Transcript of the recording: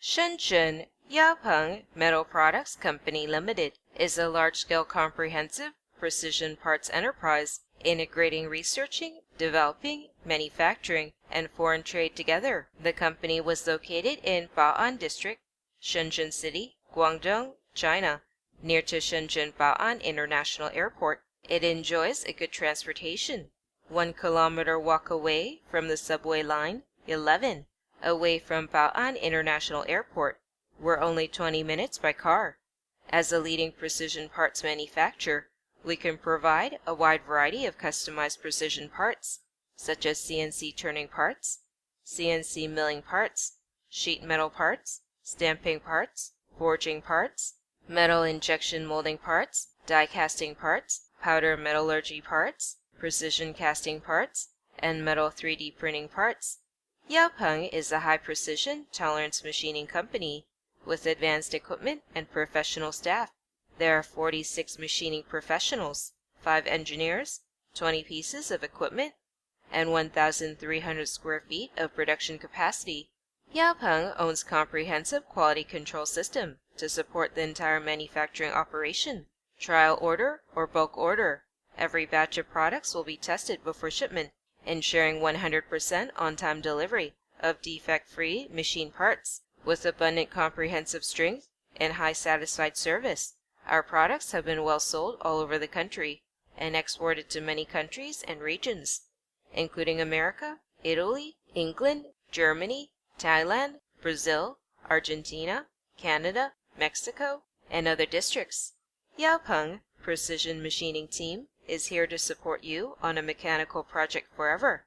Shenzhen Yaopeng Metal Products Company Limited is a large-scale comprehensive precision parts enterprise integrating researching, developing, manufacturing, and foreign trade together. The company was located in Bao'an District, Shenzhen City, Guangdong, China, near to Shenzhen Bao'an International Airport. It enjoys a good transportation, 1 kilometer walk away from the subway line 11, away from Bao'an International Airport. We're only 20 minutes by car. As a leading precision parts manufacturer, we can provide a wide variety of customized precision parts, such as CNC turning parts, CNC milling parts, sheet metal parts, stamping parts, forging parts, metal injection molding parts, die casting parts, powder metallurgy parts, precision casting parts, and metal 3D printing parts. Yaopeng is a high-precision tolerance machining company with advanced equipment and professional staff. There are 46 machining professionals, 5 engineers, 20 pieces of equipment, and 1,300 square feet of production capacity. Yaopeng owns comprehensive quality control system to support the entire manufacturing operation. Trial order or bulk order. Every batch of products will be tested before shipment, ensuring 100% on-time delivery of defect-free machine parts with abundant comprehensive strength and high satisfied service. Our products have been well sold all over the country and exported to many countries and regions, including America, Italy, England, Germany, Thailand, Brazil, Argentina, Canada, Mexico, and other districts. Yaopeng Precision Machining Team is here to support you on a mechanical project forever.